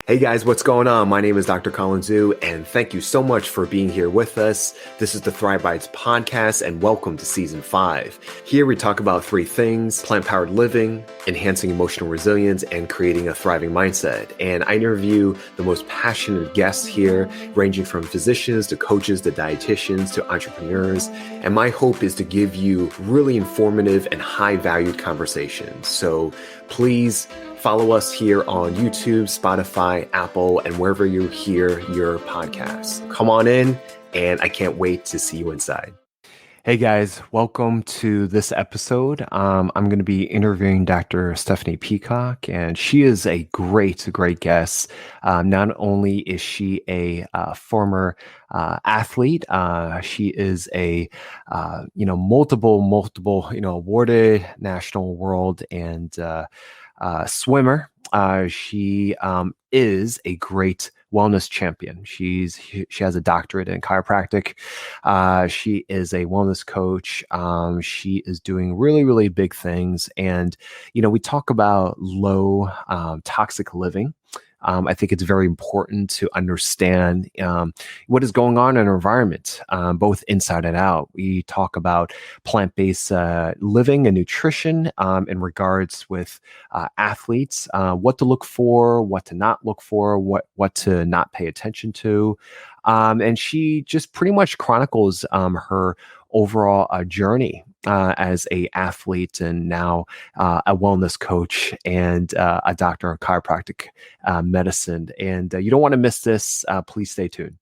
Hey guys, what's going on? My name is Dr. Colin Zhu, and thank you so much for being here with us. This is the Thrive Bites podcast, and welcome to season 5. Here we talk about 3 things: plant-powered living, enhancing emotional resilience, and creating a thriving mindset. And I interview the most passionate guests here, ranging from physicians to coaches to dietitians to entrepreneurs. And my hope is to give you really informative and high-valued conversations. So please follow us here on YouTube, Spotify, Apple, and wherever you hear your podcasts. Come on in, and I can't wait to see you inside. Hey guys, welcome to this episode. I'm going to be interviewing Dr. Stephanie Peacock, and she is a great guest. Not only is she a former athlete, she is a multiple awarded national, world, and swimmer. She is a great wellness champion. She has a doctorate in chiropractic. She is a wellness coach. She is doing really big things. And, we talk about low toxic living. I think it's very important to understand what is going on in our environment, both inside and out. We talk about plant-based living and nutrition in regards with athletes, what to look for, what to not look for, what to not pay attention to. And she just pretty much chronicles her overall journey as a athlete and now a wellness coach and a doctor of chiropractic medicine. And you don't want to miss this. Please stay tuned.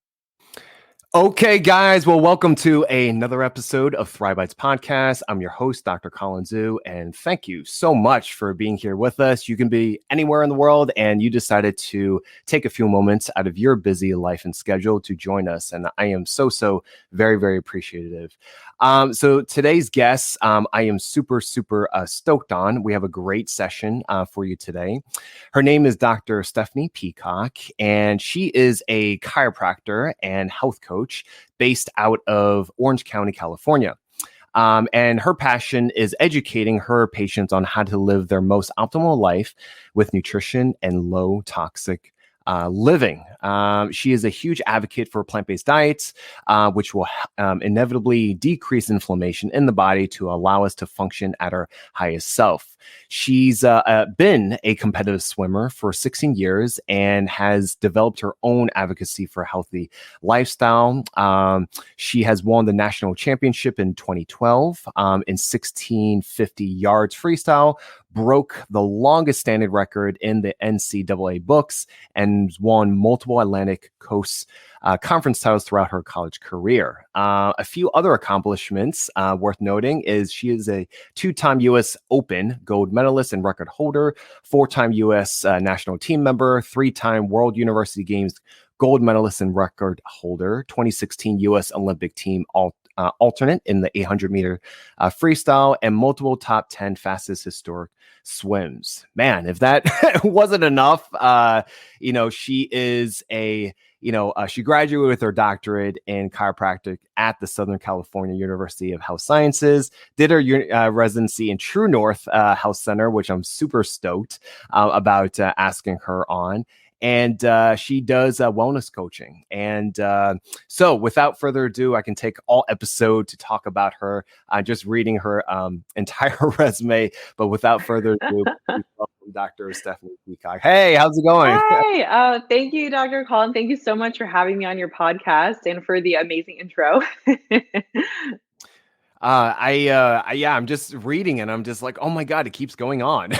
Okay, guys. Well, welcome to another episode of Thrive Bites podcast. I'm your host, Dr. Colin Zhu, and thank you so much for being here with us. You can be anywhere in the world, and you decided to take a few moments out of your busy life and schedule to join us, and I am so very appreciative. So today's guest, I am super stoked on. We have a great session for you today. Her name is Dr. Stephanie Peacock, and she is a chiropractor and health coach based out of Orange County, California. And her passion is educating her patients on how to live their most optimal life with nutrition and low toxic living. She is a huge advocate for plant-based diets, which will inevitably decrease inflammation in the body to allow us to function at our highest self. She's been a competitive swimmer for 16 years and has developed her own advocacy for a healthy lifestyle. She has won the national championship in 2012 in 1650 yards freestyle, broke the longest standing record in the NCAA books, and won multiple Atlantic Coast conference titles throughout her college career. A few other accomplishments worth noting is she is a 2-time U.S. Open gold medalist and record holder, 4-time U.S. national team member, 3-time World University Games gold medalist and record holder, 2016 U.S. Olympic team alternate in the 800-meter freestyle, and multiple top 10 fastest historic swims. Man, if that wasn't enough, she is she graduated with her doctorate in chiropractic at the Southern California University of Health Sciences, did her residency in TrueNorth Health Center, which I'm super stoked about asking her on. And she does wellness coaching. And so without further ado, I can take all episode to talk about her, just reading her entire resume. But without further ado, please welcome Dr. Stephanie Peacock. Hey, how's it going? Hi, thank you, Dr. Colin. Thank you so much for having me on your podcast and for the amazing intro. I'm just reading and I'm just like, oh my God, it keeps going on.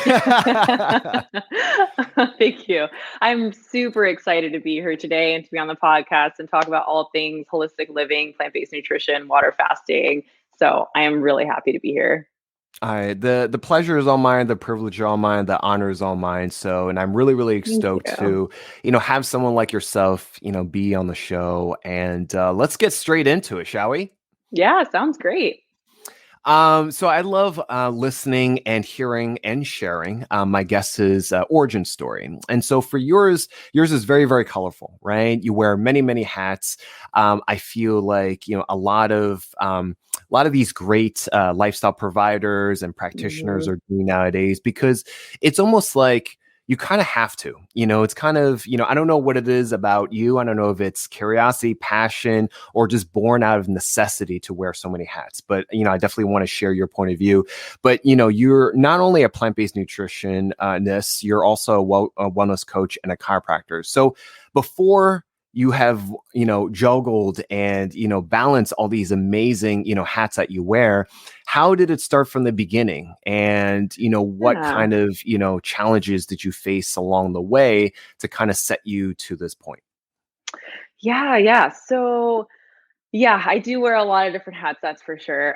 Thank you. I'm super excited to be here today and to be on the podcast and talk about all things holistic living, plant-based nutrition, water fasting. So I am really happy to be here. The pleasure is all mine, the privilege is all mine, the honor is all mine. So, and I'm really stoked to, have someone like yourself, be on the show, and let's get straight into it, shall we? Yeah, sounds great. So I love listening and hearing and sharing my guest's origin story. And so for yours is very colorful, right? You wear many hats. I feel like, a lot of these great lifestyle providers and practitioners are doing nowadays, because it's almost like, you kind of have to, it's kind of, I don't know what it is about you. I don't know if it's curiosity, passion, or just born out of necessity to wear so many hats. But, I definitely want to share your point of view. But, you're not only a plant-based nutritionist, you're also a wellness coach and a chiropractor. So before you have, juggled and, balance all these amazing, hats that you wear, how did it start from the beginning? And, what Yeah. kind of, challenges did you face along the way to kind of set you to this point? Yeah. So, yeah, I do wear a lot of different hats, that's for sure.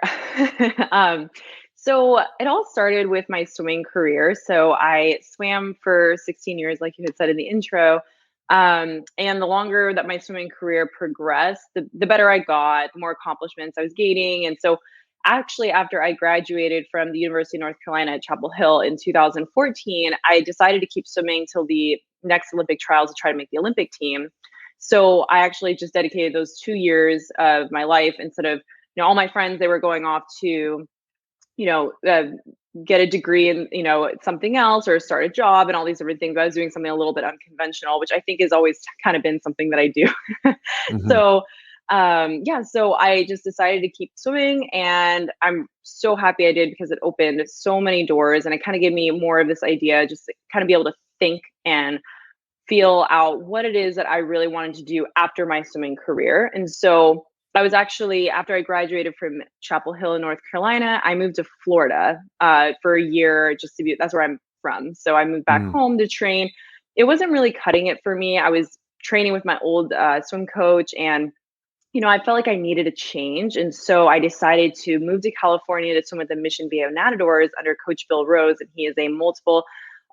um, so it all started with my swimming career. So I swam for 16 years, like you had said in the intro. And the longer that my swimming career progressed, the better I got, the more accomplishments I was gaining. And so actually, after I graduated from the University of North Carolina at Chapel Hill in 2014, I decided to keep swimming till the next Olympic trials to try to make the Olympic team. So I actually just dedicated those 2 years of my life instead of, all my friends, they were going off to, you know, uh, get a degree in, something else or start a job and all these different things. I was doing something a little bit unconventional, which I think has always kind of been something that I do. Hmm. So, yeah, so I just decided to keep swimming and I'm so happy I did because it opened so many doors and it kind of gave me more of this idea, just to kind of be able to think and feel out what it is that I really wanted to do after my swimming career. And so I was actually, after I graduated from Chapel Hill in North Carolina, I moved to Florida for a year just to be, that's where I'm from. So I moved back Mm. home to train. It wasn't really cutting it for me. I was training with my old swim coach and I felt like I needed a change. And so I decided to move to California to swim with the Mission Bay Nadadors under Coach Bill Rose. And he is a multiple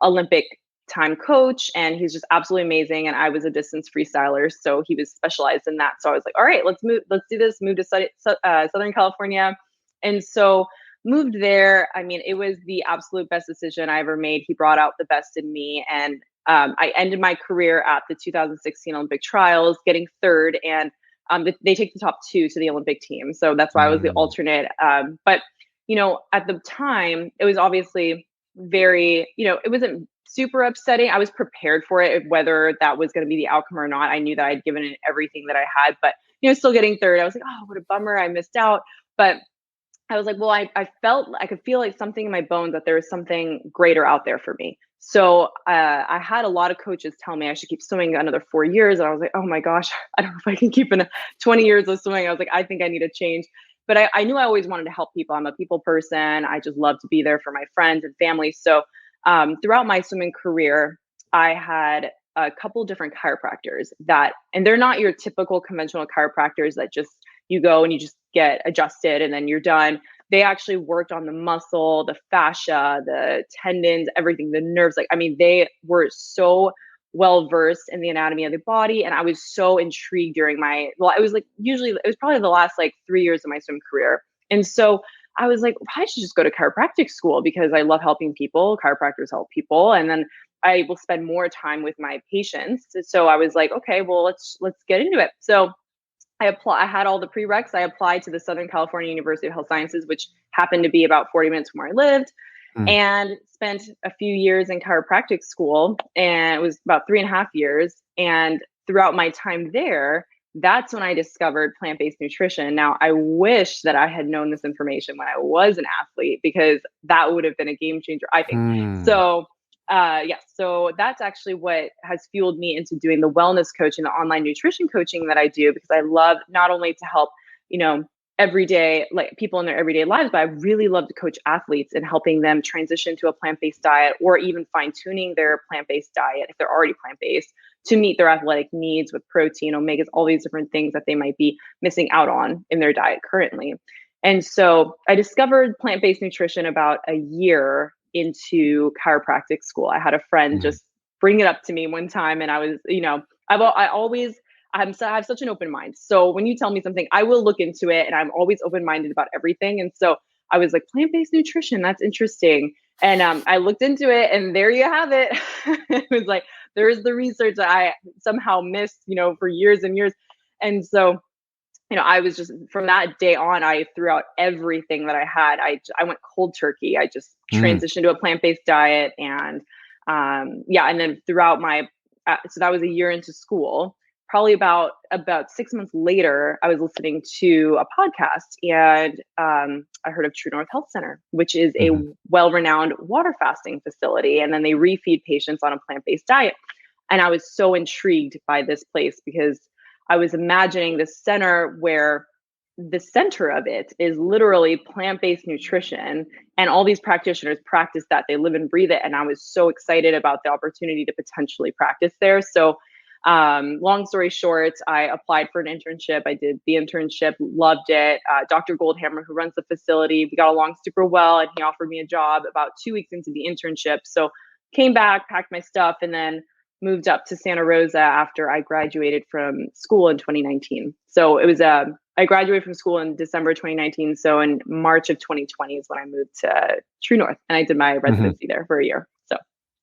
Olympic time coach and he's just absolutely amazing. And I was a distance freestyler. So he was specialized in that. So I was like, all right, let's do this, move to Southern California. And so moved there. I mean, it was the absolute best decision I ever made. He brought out the best in me. And I ended my career at the 2016 Olympic trials, getting third. And they take the top two to the Olympic team. So that's why I was the Mm. alternate. But, at the time, it was obviously very, it wasn't super upsetting. I was prepared for it, whether that was going to be the outcome or not. I knew that I'd given it everything that I had, but, still getting third. I was like, oh, what a bummer. I missed out. But I was like, well, I felt I could feel like something in my bones that there was something greater out there for me. So I had a lot of coaches tell me I should keep swimming another 4 years. And I was like, oh my gosh, I don't know if I can keep in 20 years of swimming. I was like, I think I need a change. But I knew I always wanted to help people. I'm a people person. I just love to be there for my friends and family. So throughout my swimming career, I had a couple different chiropractors and they're not your typical conventional chiropractors that just you go and you just get adjusted and then you're done. They actually worked on the muscle, the fascia, the tendons, everything, the nerves. Like, I mean, they were so well versed in the anatomy of the body. And I was so intrigued it was like usually it was probably the last like 3 years of my swim career. And so I was like, I should just go to chiropractic school because I love helping people. Chiropractors help people. And then I will spend more time with my patients. So I was like, okay, well, let's get into it. So I had all the prereqs. I applied to the Southern California University of Health Sciences, which happened to be about 40 minutes from where I lived, Mm. and spent a few years in chiropractic school. And it was about 3.5 years. And throughout my time there, that's when I discovered plant-based nutrition. Now, I wish that I had known this information when I was an athlete because that would have been a game changer, I think. Mm. So so that's actually what has fueled me into doing the wellness coaching, the online nutrition coaching that I do, because I love not only to help, everyday, like people in their everyday lives, but I really love to coach athletes and helping them transition to a plant-based diet or even fine tuning their plant-based diet if they're already plant-based to meet their athletic needs with protein, omegas, all these different things that they might be missing out on in their diet currently. And so I discovered plant-based nutrition about a year into chiropractic school. I had a friend Mm. just bring it up to me one time, and I was, I have such an open mind. So when you tell me something, I will look into it, and I'm always open minded about everything. And so I was like, plant based nutrition, that's interesting. And I looked into it, and there you have it. It was like there's the research that I somehow missed, for years and years. And so I was just from that day on, I threw out everything that I had. I went cold turkey. I just Mm. transitioned to a plant based diet, and yeah, and then throughout my, so that was a year into school. Probably about 6 months later, I was listening to a podcast, and I heard of TrueNorth Health Center, which is a Hmm. well-renowned water fasting facility, and then they refeed patients on a plant-based diet. And I was so intrigued by this place because I was imagining this center where the center of it is literally plant-based nutrition, and all these practitioners practice that. They live and breathe it, and I was so excited about the opportunity to potentially practice there. So long story short, I applied for an internship. I did the internship, loved it. Dr. Goldhammer, who runs the facility, we got along super well, and he offered me a job about 2 weeks into the internship. So came back, packed my stuff, and then moved up to Santa Rosa after I graduated from school in 2019. So it was I graduated from school in December 2019. So in March of 2020 is when I moved to TrueNorth, and I did my Hmm. residency there for a year. So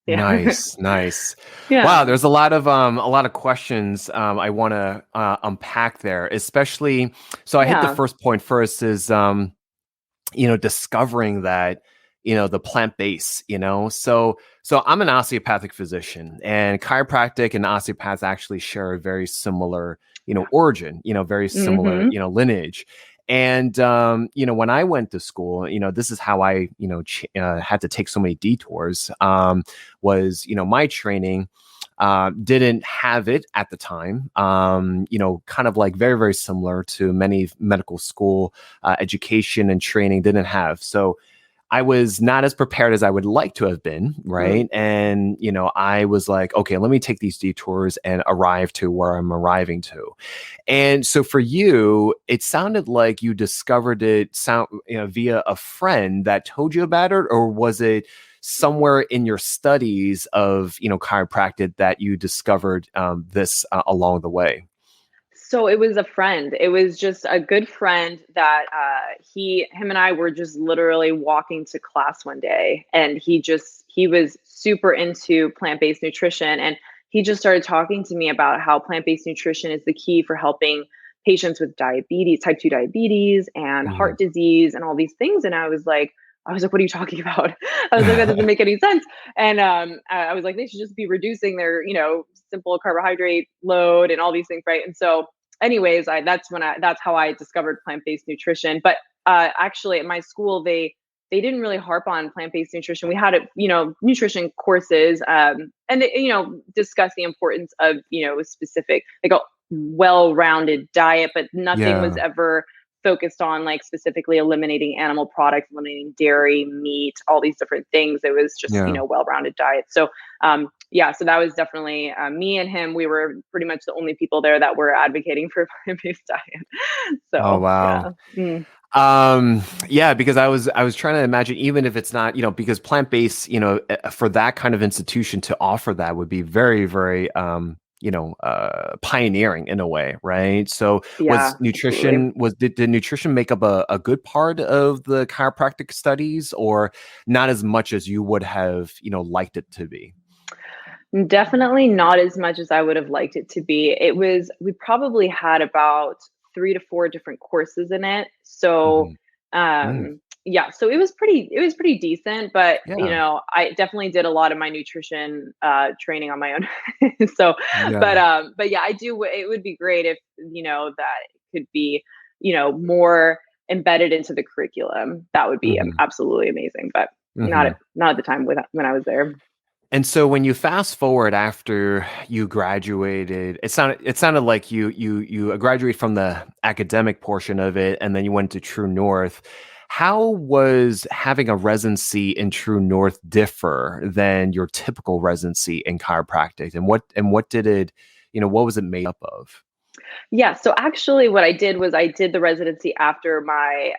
yeah. Nice, nice. Yeah. Wow, there's a lot of questions I want to unpack there, especially. So I hit the Yeah. first point first is discovering that, the plant base, so I'm an osteopathic physician, and chiropractic and osteopaths actually share a very similar, Yeah. origin, very similar, Mm-hmm. lineage. And when I went to school, this is how I, had to take so many detours. Was my training didn't have it at the time. Kind of like very, very similar to many medical school education and training didn't have. So I was not as prepared as I would like to have been, Mm. right? And I was like, okay, let me take these detours and arrive to where I'm arriving to. And so for you, it sounded like you discovered it via a friend that told you about it, or was it somewhere in your studies of chiropractic that you discovered this along the way? So it was a friend. It was just a good friend that him and I were just literally walking to class one day, and he was super into plant-based nutrition, and he just started talking to me about how plant-based nutrition is the key for helping patients with diabetes, type 2 diabetes and Mhm. heart disease and all these things. And I was like, what are you talking about? I was like, that doesn't make any sense. And I was like, they should just be reducing their, simple carbohydrate load and all these things, right? And so anyways, that's how I discovered plant-based nutrition. But actually at my school, they didn't really harp on plant-based nutrition. We had nutrition courses, and they, discuss the importance of, a specific, like a well-rounded diet, but nothing was Yeah. ever focused on like specifically eliminating animal products, eliminating dairy, meat, all these different things. It was just, Yeah. well-rounded diet. So yeah, so that was definitely me and him. We were pretty much the only people there that were advocating for a plant-based diet. Oh, So wow. yeah. Mm. Yeah, because I was trying to imagine, even if it's not, because plant-based, for that kind of institution to offer that would be very, very, pioneering in a way, right? So Yeah, absolutely. did nutrition make up a good part of the chiropractic studies, or not as much as you would have, liked it to be? Definitely not as much as I would have liked it to be. We probably had about 3 to 4 different courses in it. So, Hmm. Mm, yeah, so it was pretty decent, but yeah. I definitely did a lot of my nutrition training on my own. So, Yeah. but yeah, it would be great if, that could be, more embedded into the curriculum. That would be Hmm. absolutely amazing, but Hmm. not at the time when I was there. And so when you fast forward after you graduated, it sounded like you graduated from the academic portion of it, and then you went to True North. How was having a residency in True North differ than your typical residency in chiropractic? And what did it, what was it made up of? Yeah, so actually what I did was I did the residency after my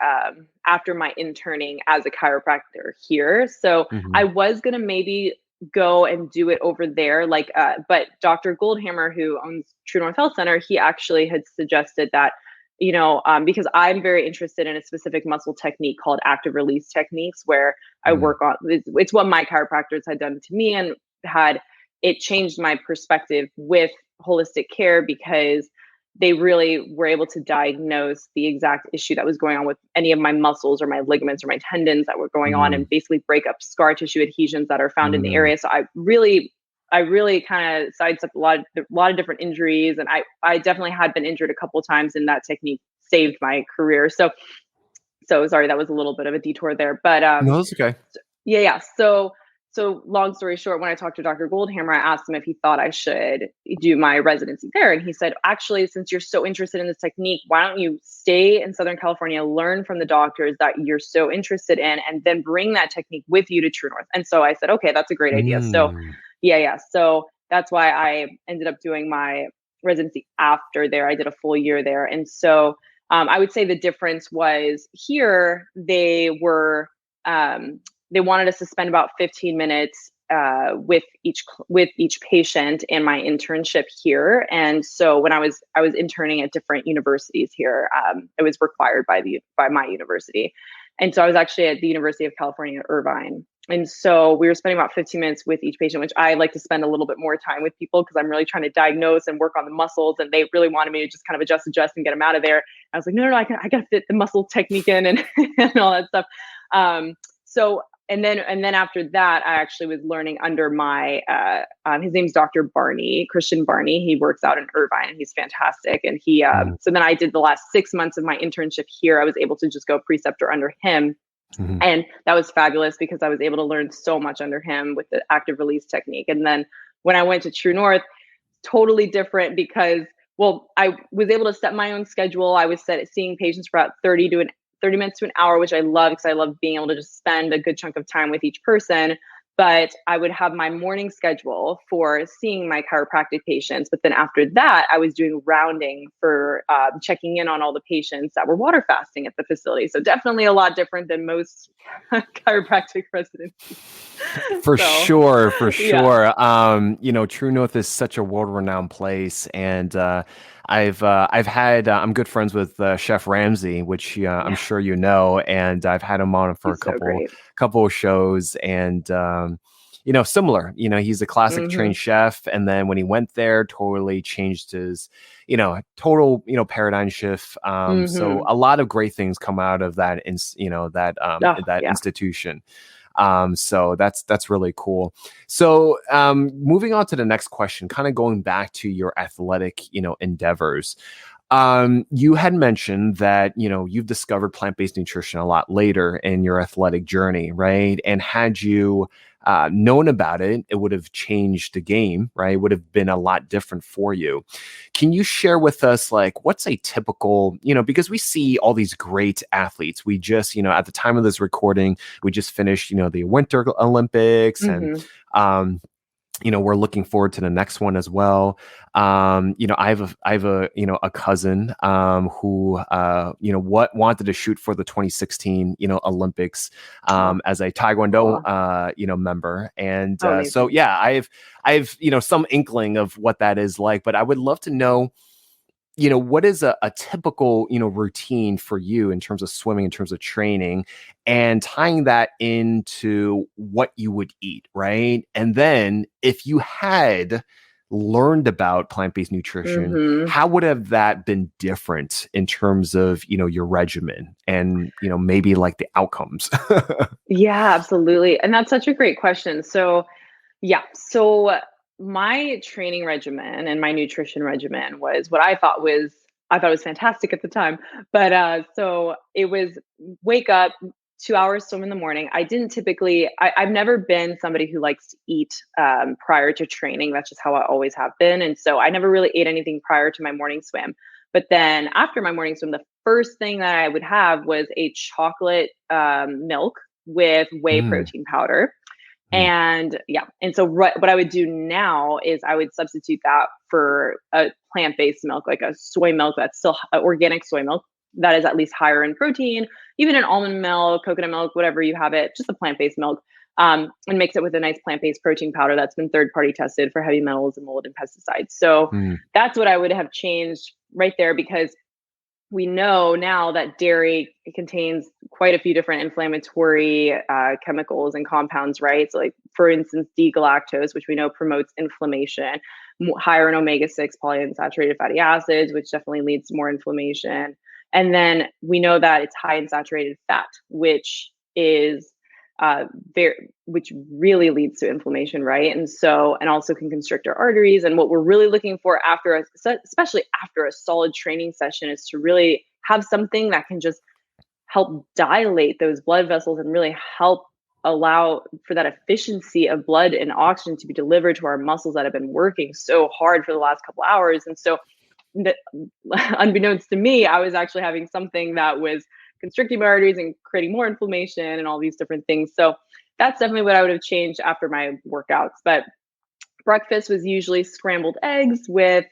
interning as a chiropractor here. So I Hmm. was gonna maybe go and do it over there, like but Dr. Goldhammer, who owns True North Health Center, he actually had suggested that, because I'm very interested in a specific muscle technique called active release techniques, where I Hmm. work on it's what my chiropractors had done to me, and had it changed my perspective with holistic care because they really were able to diagnose the exact issue that was going on with any of my muscles or my ligaments or my tendons that were going on, Mm, and basically break up scar tissue adhesions that are found in the mm. area. So I really kind of sidestepped a lot of different injuries, and I definitely had been injured a couple of times, and that technique saved my career. So sorry, that was a little bit of a detour there, but No, that's okay. yeah. So long story short, when I talked to Dr. Goldhammer, I asked him if he thought I should do my residency there. And he said, actually, since you're so interested in this technique, why don't you stay in Southern California, learn from the doctors that you're so interested in, and then bring that technique with you to TrueNorth. And so I said, okay, that's a great idea. So Mm, yeah. So that's why I ended up doing my residency after there. I did a full year there. And so I would say the difference was here, they wanted us to spend about 15 minutes with each patient in my internship here. And so when I was interning at different universities here, it was required by my university. And so I was actually at the University of California, Irvine. And so we were spending about 15 minutes with each patient, which I like to spend a little bit more time with people because I'm really trying to diagnose and work on the muscles. And they really wanted me to just kind of adjust and get them out of there. I was like, no, I got to fit the muscle technique in and, and all that stuff. So and then after that, I actually was learning under my his name's Dr. Christian Barney. He works out in Irvine, and he's fantastic. And mm, so then I did the last 6 months of my internship here. I was able to just go preceptor under him. mhm. And that was fabulous because I was able to learn so much under him with the active release technique. And then when I went to TrueNorth, totally different because, well, I was able to set my own schedule. I was seeing patients for about 30 minutes to an hour, which I love because I love being able to just spend a good chunk of time with each person. But I would have my morning schedule for seeing my chiropractic patients. But then after that, I was doing rounding for checking in on all the patients that were water fasting at the facility. So definitely a lot different than most chiropractic residencies. For So sure, for yeah, sure. True North is such a world-renowned place, and I've had I'm good friends with Chef Ramsay, which I'm yeah, sure you know, and I've had him on for a he's so great. couple of shows, and similar. He's a classic Hmm. trained chef, and then when he went there, totally changed his total paradigm shift. So Hmm. a lot of great things come out of that, Oh that yeah. institution. So that's really cool. So moving on to the next question, kind of going back to your athletic, endeavors. You had mentioned that, you've discovered plant-based nutrition a lot later in your athletic journey, right? And had you known about it, it would have changed the game, right? It would have been a lot different for you. Can you share with us, like, what's a typical, because we see all these great athletes. We just, at the time of this recording, we just finished, the Winter Olympics, and, Hmm. we're looking forward to the next one as well. I have a a cousin who what wanted to shoot for the 2016 Olympics Oh, as a Taekwondo cool. member, and Oh, so amazing. yeah, I've some inkling of what that is like, but I would love to know, what is a typical, routine for you in terms of swimming, in terms of training, and tying that into what you would eat, right? And then if you had learned about plant-based nutrition, Hmm. how would have that been different in terms of, your regimen and, maybe like the outcomes? Yeah, absolutely. And that's such a great question. So my training regimen and my nutrition regimen was what I thought was fantastic at the time. But so it was wake up 2 hours swim in the morning. I didn't typically I've never been somebody who likes to eat prior to training. That's just how I always have been. And so I never really ate anything prior to my morning swim. But then after my morning swim, the first thing that I would have was a chocolate milk with whey Mm, protein powder. mm, And yeah, and so what I would do now is I would substitute that for a plant-based milk, like a soy milk that's still organic soy milk that is at least higher in protein, even an almond milk, coconut milk, whatever you have it, just a plant-based milk, and mix it with a nice plant-based protein powder that's been third-party tested for heavy metals and mold and pesticides. So mm, that's what I would have changed right there because we know now that dairy contains quite a few different inflammatory chemicals and compounds, right? So, like for instance, D-galactose, which we know promotes inflammation. higher in omega-6 polyunsaturated fatty acids, which definitely leads to more inflammation. And then we know that it's high in saturated fat, which is which really leads to inflammation, right? And so, and also can constrict our arteries. And what we're really looking for especially after a solid training session, is to really have something that can just help dilate those blood vessels and really help allow for that efficiency of blood and oxygen to be delivered to our muscles that have been working so hard for the last couple hours. And so, unbeknownst to me, I was actually having something that was constricting my arteries and creating more inflammation and all these different things. So that's definitely what I would have changed after my workouts. But breakfast was usually scrambled eggs with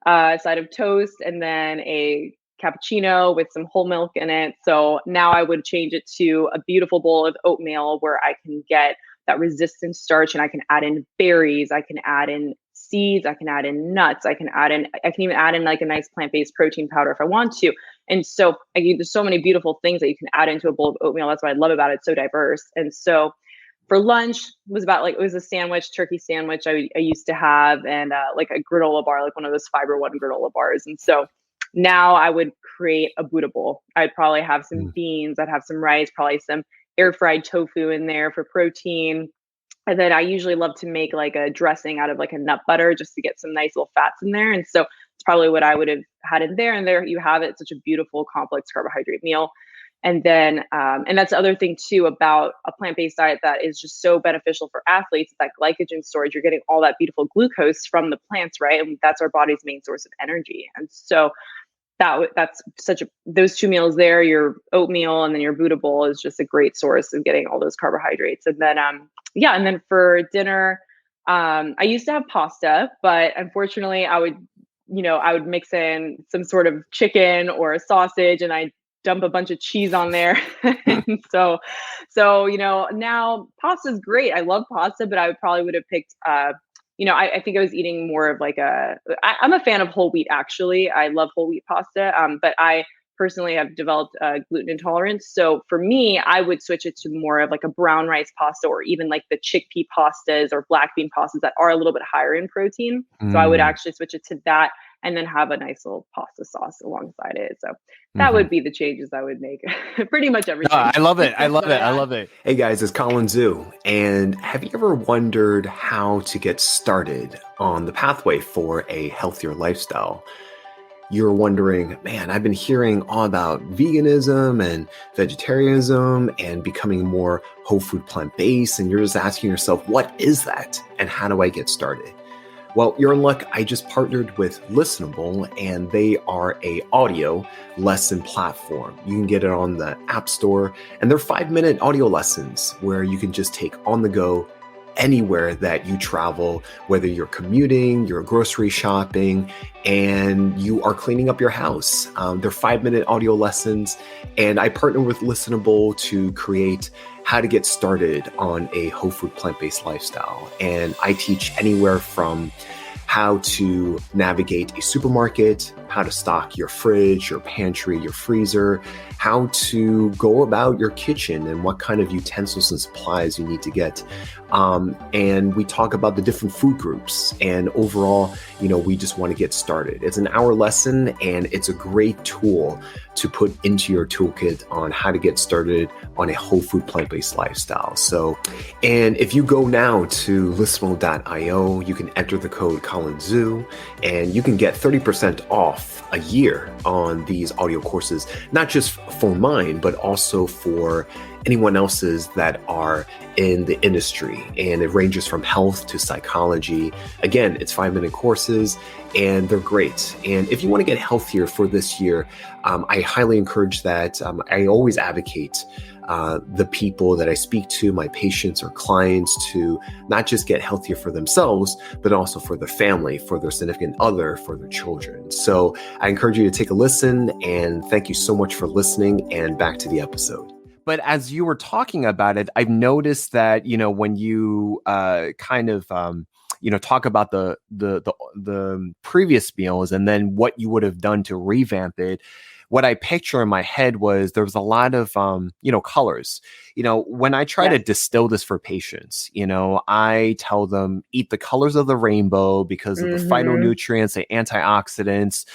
a side of toast and then a cappuccino with some whole milk in it. So now I would change it to a beautiful bowl of oatmeal where I can get that resistant starch, and I can add in berries, I can add in seeds, I can add in nuts, I can even add in like a nice plant-based protein powder if I want to. And so there's so many beautiful things that you can add into a bowl of oatmeal. That's what I love about it. It's so diverse. And so for lunch it was a sandwich, turkey sandwich I used to have, and like a granola bar, like one of those Fiber One granola bars. And so now I would create a Buddha bowl. I'd probably have some beans, I'd have some rice, probably some air fried tofu in there for protein. And then I usually love to make like a dressing out of like a nut butter just to get some nice little fats in there. And so it's probably what I would have had in there. And there you have it. Such a beautiful, complex carbohydrate meal. And then, and that's the other thing too about a plant-based diet that is just so beneficial for athletes, that glycogen storage. You're getting all that beautiful glucose from the plants, right? And that's our body's main source of energy. And so those two meals there, your oatmeal and then your Buddha bowl, is just a great source of getting all those carbohydrates. And then, and then for dinner, I used to have pasta, but unfortunately I would mix in some sort of chicken or a sausage, and I dump a bunch of cheese on there. And so, now pasta is great. I love pasta, but I probably would have picked, I think I was eating more of like I'm a fan of whole wheat, actually. I love whole wheat pasta, but I personally have developed gluten intolerance. So for me, I would switch it to more of like a brown rice pasta, or even like the chickpea pastas or black bean pastas that are a little bit higher in protein. So I would actually switch it to that, and then have a nice little pasta sauce alongside it. So that would be the changes I would make. Pretty much everything. I love it. I love it. I love it. Hey guys, it's Colin Zhu. And have you ever wondered how to get started on the pathway for a healthier lifestyle? You're wondering, man, I've been hearing all about veganism and vegetarianism and becoming more whole food plant-based. And you're just asking yourself, what is that? And how do I get started? Well, you're in luck. I just partnered with Listenable, and they are a audio lesson platform. You can get it on the App Store, and they're 5-minute audio lessons where you can just take on the go anywhere that you travel, whether you're commuting, you're grocery shopping, and you are cleaning up your house. They're 5-minute audio lessons, and I partner with Listenable to create how to get started on a whole food plant-based lifestyle. And I teach anywhere from how to navigate a supermarket, how to stock your fridge, your pantry, your freezer, how to go about your kitchen and what kind of utensils and supplies you need to get. And we talk about the different food groups, and overall, we just want to get started. It's an hour lesson, and it's a great tool to put into your toolkit on how to get started on a whole food plant-based lifestyle. So, and if you go now to listenable.io, you can enter the code ColinZoo, and you can get 30% off a year on these audio courses, not just for mine, but also for anyone else's that are in the industry. And it ranges from health to psychology. Again, it's 5-minute courses, and they're great. And if you want to get healthier for this year, I highly encourage that. I always advocate the people that I speak to, my patients or clients, to not just get healthier for themselves, but also for their family, for their significant other, for their children. So I encourage you to take a listen, and thank you so much for listening, and back to the episode. But as you were talking about it, I've noticed that, when you talk about the previous meals and then what you would have done to revamp it, what I picture in my head was there was a lot of, colors. When I try to Yes. distill this for patients, I tell them eat the colors of the rainbow because of the Mm-hmm. phytonutrients, the antioxidants,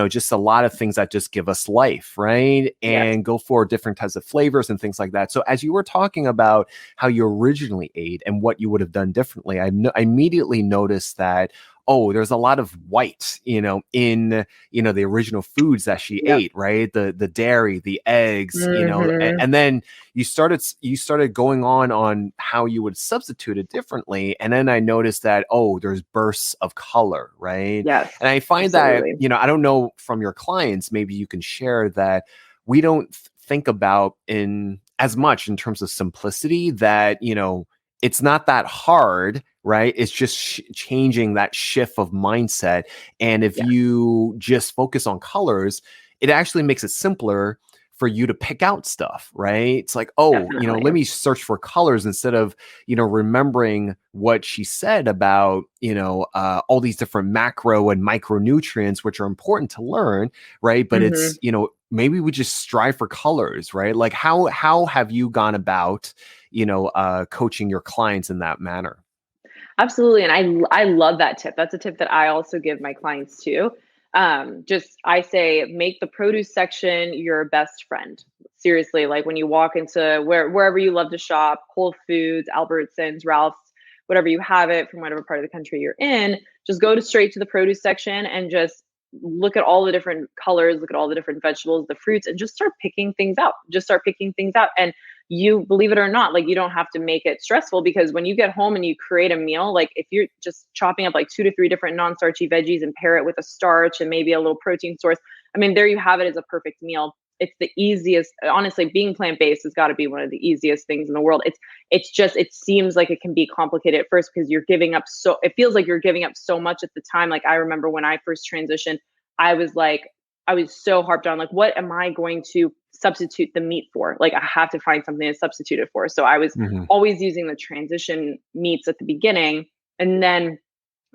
just a lot of things that just give us life, right? Yes. And go for different types of flavors and things like that. So as you were talking about how you originally ate and what you would have done differently, I immediately noticed that, oh, there's a lot of white, in, the original foods that she Yep. ate, right? The dairy, the eggs, Mm-hmm. and then you started going on how you would substitute it differently. And then I noticed that, oh, there's bursts of color, right? Yes. And I find that, Absolutely. I don't know from your clients, maybe you can share that we don't think about in as much in terms of simplicity that, it's not that hard, right? It's just changing that shift of mindset. And if Yes. you just focus on colors, it actually makes it simpler for you to pick out stuff, right? It's like, oh, Definitely. let me search for colors instead of, remembering what she said about, all these different macro and micronutrients, which are important to learn, right? But Mm-hmm. it's, maybe we just strive for colors, right? Like how have you gone about, coaching your clients in that manner? Absolutely. And I love that tip. That's a tip that I also give my clients too. Just I say make the produce section your best friend. Seriously, like when you walk into wherever you love to shop, Whole Foods, Albertsons, Ralph's, whatever you have it from whatever part of the country you're in, just go to straight to the produce section and just look at all the different colors, look at all the different vegetables, the fruits, and just start picking things out. Just start picking things out. And you believe it or not, like you don't have to make it stressful because when you get home and you create a meal, like if you're just chopping up like 2 to 3 different non-starchy veggies and pair it with a starch and maybe a little protein source, I mean, there you have it as a perfect meal. It's the easiest. Honestly, being plant-based has got to be one of the easiest things in the world. It's just it seems like it can be complicated at first because you're giving up so it feels like you're giving up so much at the time. Like I remember when I first transitioned, I was like, I was so harped on like, what am I going to substitute the meat for? Like, I have to find something to substitute it for. So I was Mhm. always using the transition meats at the beginning. And then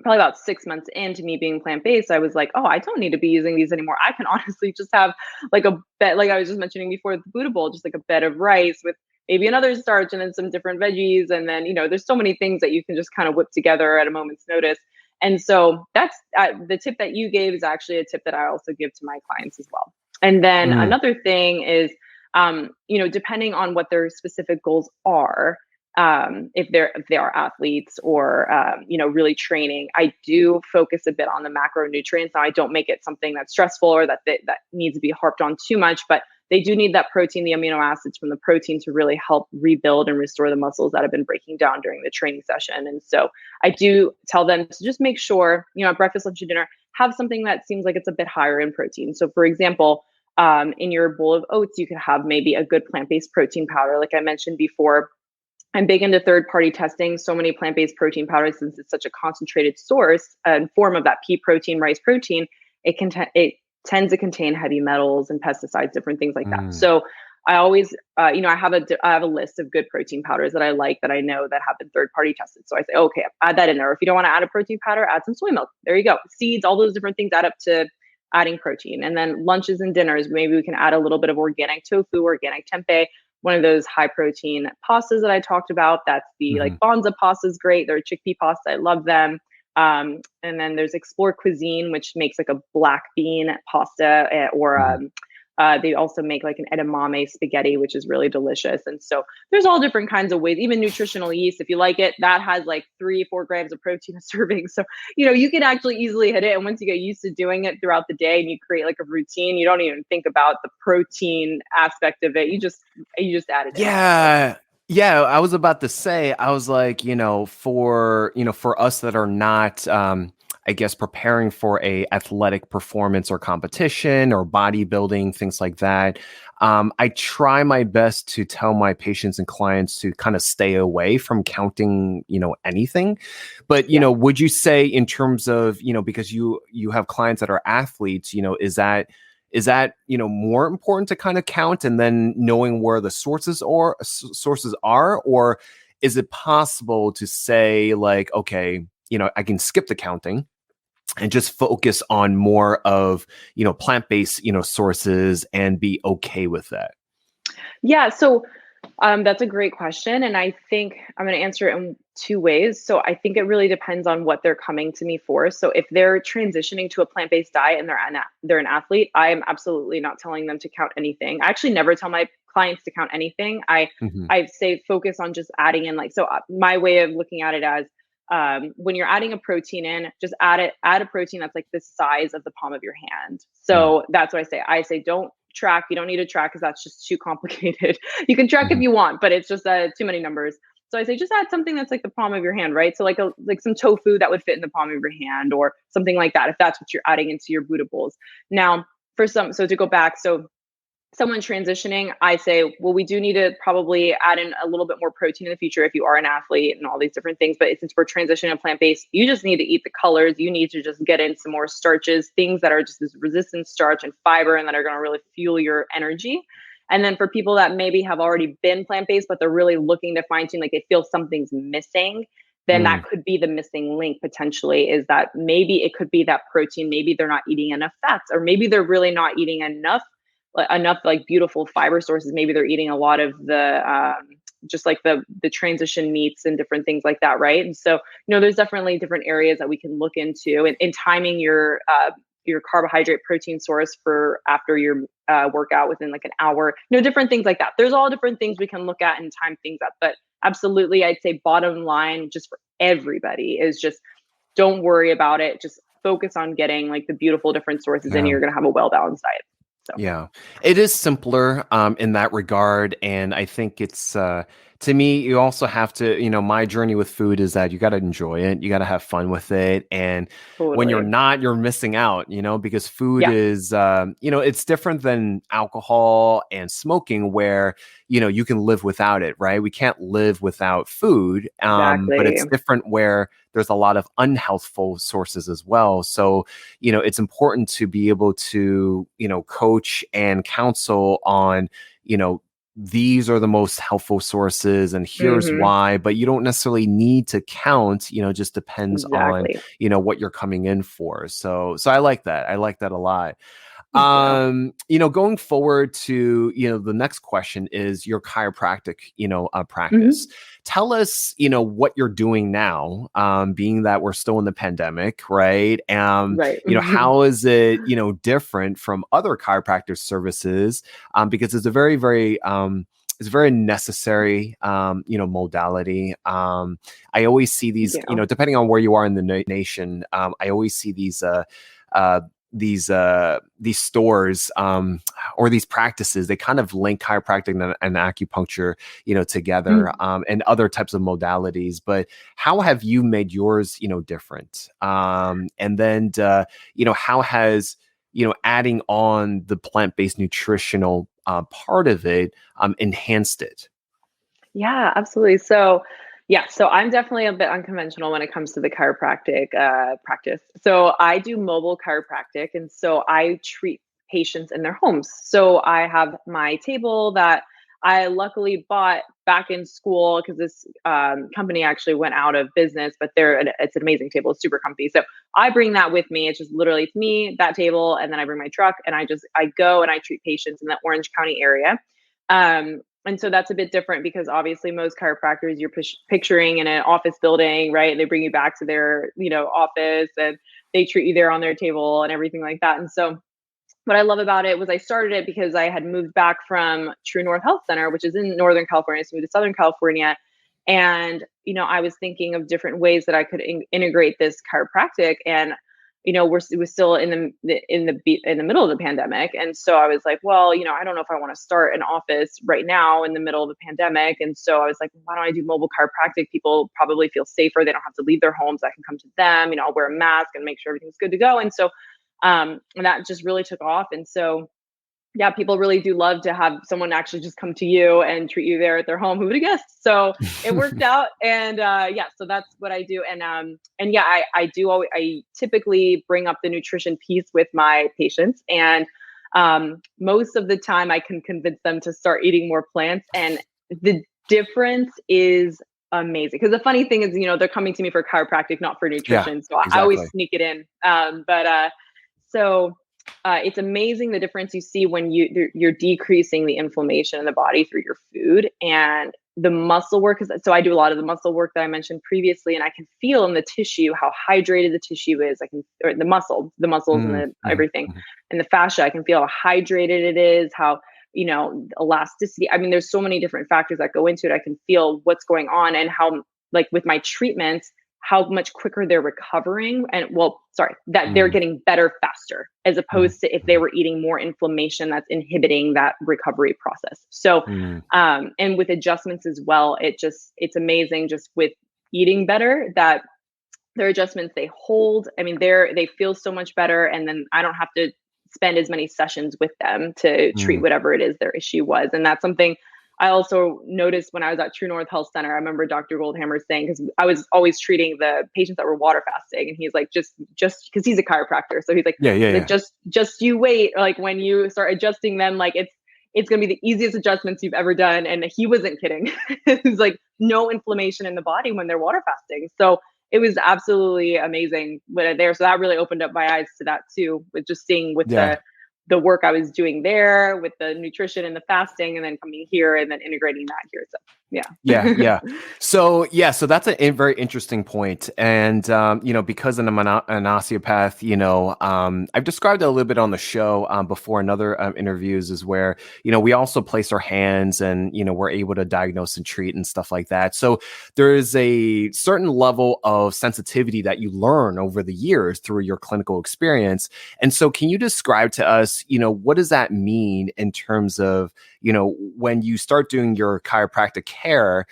probably about 6 months into me being plant based, I was like, oh, I don't need to be using these anymore. I can honestly just have like a bed, like I was just mentioning before, the Buddha bowl, just like a bed of rice with maybe another starch and then some different veggies. And then, there's so many things that you can just kind of whip together at a moment's notice. And so that's the tip that you gave is actually a tip that I also give to my clients as well. And then Mhm. another thing is, depending on what their specific goals are, if they are athletes or really training, I do focus a bit on the macronutrients. Now I don't make it something that's stressful or that needs to be harped on too much, but they do need that protein, the amino acids from the protein to really help rebuild and restore the muscles that have been breaking down during the training session. And so I do tell them to just make sure, at breakfast, lunch, and dinner, have something that seems like it's a bit higher in protein. So for example, in your bowl of oats, you could have maybe a good plant-based protein powder. Like I mentioned before, I'm big into third-party testing. So many plant-based protein powders, since it's such a concentrated source and form of that pea protein, rice protein, it tends to contain heavy metals and pesticides, different things like that. Mm. So I always, I have a list of good protein powders that I like that I know that have been third-party tested. So I say, okay, add that in there. If you don't want to add a protein powder, add some soy milk. There you go. Seeds, all those different things add up to adding protein. And then lunches and dinners, maybe we can add a little bit of organic tofu, organic tempeh, one of those high protein pastas that I talked about. That's the like Mhm. Bonza pasta is great. They're chickpea pasta. I love them. And then there's Explore Cuisine, which makes like a black bean pasta, or Mhm. they also make like an edamame spaghetti, which is really delicious. And so there's all different kinds of ways. Even nutritional yeast, if you like it, that has like 3 or 4 grams of protein a serving. So you can actually easily hit it. And once you get used to doing it throughout the day and you create like a routine, you don't even think about the protein aspect of it. You just add it in. So Yeah. Yeah, I was about to say, I was like, for us that are not, I guess, preparing for a athletic performance or competition or bodybuilding, things like that. I try my best to tell my patients and clients to kind of stay away from counting, anything. But, yeah. would you say in terms of, because you have clients that are athletes, is that more important to kind of count and then knowing where the sources are, or is it possible to say like, okay, I can skip the counting and just focus on more of, plant-based, sources and be okay with that? Yeah. So that's a great question. And I think I'm going to answer it in two ways. So I think it really depends on what they're coming to me for. So if they're transitioning to a plant-based diet and they're an athlete, I am absolutely not telling them to count anything. I actually never tell my clients to count anything. Hmm. I say focus on just adding in my way of looking at it as when you're adding a protein in, just add a protein that's like the size of the palm of your hand. Mm. So that's what I say. I say don't track. You don't need to track because that's just too complicated. You can track if Mhm. you want, but it's just too many numbers. So I say just add something that's like the palm of your hand, right? So like some tofu that would fit in the palm of your hand or something like that, if that's what you're adding into your Buddha bowls. Now, so to go back, so someone transitioning, I say, well, we do need to probably add in a little bit more protein in the future if you are an athlete and all these different things. But since we're transitioning to plant-based, you just need to eat the colors. You need to just get in some more starches, things that are just this resistant starch and fiber and that are going to really fuel your energy. And then for people that maybe have already been plant-based, but they're really looking to fine tune, like they feel something's missing, then that Mm. could be the missing link potentially, is that maybe it could be that protein. Maybe they're not eating enough fats, or maybe they're really not eating enough like beautiful fiber sources. Maybe they're eating a lot of the just like the transition meats and different things like that, right? And so there's definitely different areas that we can look into, and timing your carbohydrate protein source for after your workout within like an hour, different things like that. There's all different things we can look at and time things up. But absolutely, I'd say bottom line just for everybody is just don't worry about it. Just focus on getting like the beautiful different sources in. Yeah. You're going to have a well-balanced diet. So. Yeah, it is simpler in that regard, and I think it's to me. You also have to, my journey with food is that you got to enjoy it, you got to have fun with it, and when you're Totally. not, you're missing out. Because food Yeah, is, it's different than alcohol and smoking, where you can live without it, right? We can't live without food, but exactly. it's different where there's a lot of unhealthful sources as well. So it's important to be able to, coach and counsel on, you know, these are the most helpful sources and here's Mhm. why, but you don't necessarily need to count, just depends on, Exactly. what you're coming in for. So I like that. I like that a lot. Thank you. Going forward to, the next question is your chiropractic, practice. Mhm. Tell us, what you're doing now, being that we're still in the pandemic, right? Right. How is it, different from other chiropractor services? Because it's a very necessary, modality. I always see these, Yeah. depending on where you are in the nation, I always see uh, these stores, or these practices. They kind of link chiropractic and acupuncture, together, Mm. and other types of modalities. But how have you made yours, different? And then how has adding on the plant-based nutritional part of it enhanced it? Yeah, absolutely. So, yeah, so I'm definitely a bit unconventional when it comes to the chiropractic practice. So I do mobile chiropractic, and so I treat patients in their homes. So I have my table that I luckily bought back in school because this company actually went out of business, but it's an amazing table. It's super comfy. So I bring that with me. It's me, that table, and then I bring my truck and I go and I treat patients in the Orange County area. And so that's a bit different because obviously most chiropractors you're picturing in an office building, right? They bring you back to their, office and they treat you there on their table and everything like that. And so what I love about it was I started it because I had moved back from TrueNorth Health Center, which is in Northern California. So I moved to Southern California. And, I was thinking of different ways that I could integrate this chiropractic. And, we're still in the middle of the pandemic. And so I was like, well, I don't know if I want to start an office right now in the middle of the pandemic. And so I was like, why don't I do mobile chiropractic? People probably feel safer. They don't have to leave their homes. I can come to them, I'll wear a mask and make sure everything's good to go. And so and that just really took off. And so, yeah, people really do love to have someone actually just come to you and treat you there at their home. Who would have guessed? So it worked out. And yeah, so that's what I do. And yeah, I typically bring up the nutrition piece with my patients. And most of the time I can convince them to start eating more plants. And the difference is amazing. Because the funny thing is, they're coming to me for chiropractic, not for Yeah, nutrition. So I always exactly. sneak it in. So it's amazing the difference you see when you're decreasing the inflammation in the body through your food and the muscle work. So I do a lot of the muscle work that I mentioned previously, and I can feel in the tissue how hydrated the tissue is. Or the muscles and the Mm-hmm, everything, hmm. and the fascia. I can feel how hydrated it is, how elasticity. I mean, there's so many different factors that go into it. I can feel what's going on and how, like with my treatments, how much quicker they're recovering that they're getting better faster as Mhm, opposed to if they mhm, were eating more inflammation that's inhibiting that recovery process. So mm, and with adjustments as well, it's amazing just with eating better that their adjustments, they hold. I mean, they feel so much better, and then I don't have to spend as many sessions with them to treat mm. whatever it is their issue was. And that's something I also noticed when I was at TrueNorth Health Center. I remember Dr. Goldhammer saying, because I was always treating the patients that were water fasting, and he's like, just because he's a chiropractor, so Yeah, yeah, he's like, yeah. just you wait. Like when you start adjusting them, like it's going to be the easiest adjustments you've ever done. And he wasn't kidding. It's like no inflammation in the body when they're water fasting. So it was absolutely amazing there. So that really opened up my eyes to that too, with just seeing with Yeah. the work I was doing there with the nutrition and the fasting, and then coming here and then integrating that here. So Yeah, yeah. yeah. So yeah, so that's a very interesting point. And because I'm an osteopath, I've described it a little bit on the show before in other interviews, is where we also place our hands and we're able to diagnose and treat and stuff like that. So there is a certain level of sensitivity that you learn over the years through your clinical experience. And so, can you describe to us, what does that mean in terms of when you start doing your chiropractic care,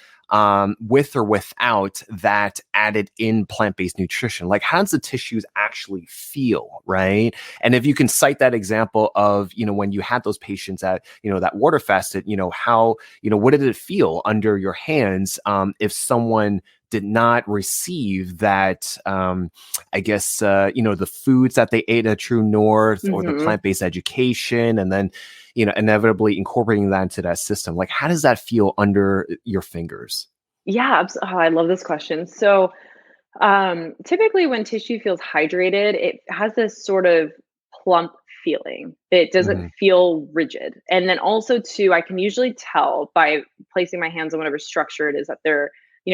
with or without that added in plant-based nutrition? Like, how does the tissues actually feel, right? And if you can cite that example of, when you had those patients that, that water fasted, how, what did it feel under your hands, if someone did not receive that, I guess, the foods that they ate at True North or the Hmm. plant-based education, and then, inevitably incorporating that into that system. Like, how does that feel under your fingers? Yeah. Oh, I love this question. So typically when tissue feels hydrated, it has this sort of plump feeling. It doesn't Hmm. feel rigid. And then also too, I can usually tell by placing my hands on whatever structure it is that they're,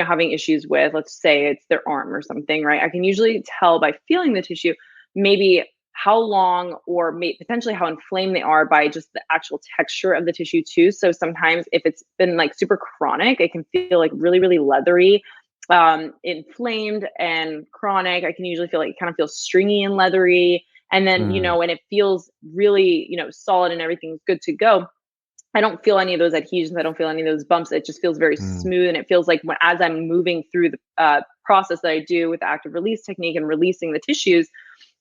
having issues with. Let's say it's their arm or something, right? I can usually tell by feeling the tissue, maybe how long or potentially how inflamed they are by just the actual texture of the tissue too. So sometimes if it's been like super chronic, it can feel like really, really leathery, inflamed and chronic. I can usually feel like it kind of feels stringy and leathery. And then, Mm, when it feels really, solid and everything's good to go, I don't feel any of those adhesions. I don't feel any of those bumps. It just feels very mm, smooth. And it feels like as I'm moving through the process that I do with the active release technique and releasing the tissues,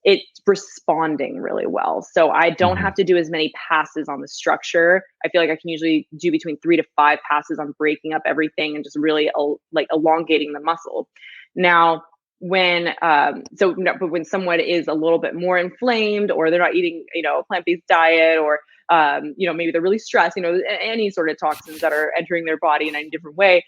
it's responding really well. So I don't mhm. have to do as many passes on the structure. I feel like I can usually do between 3 to 5 passes on breaking up everything and just really like elongating the muscle. Now, but when someone is a little bit more inflamed, or they're not eating, a plant-based diet, or maybe they're really stressed, any sort of toxins that are entering their body in any different way,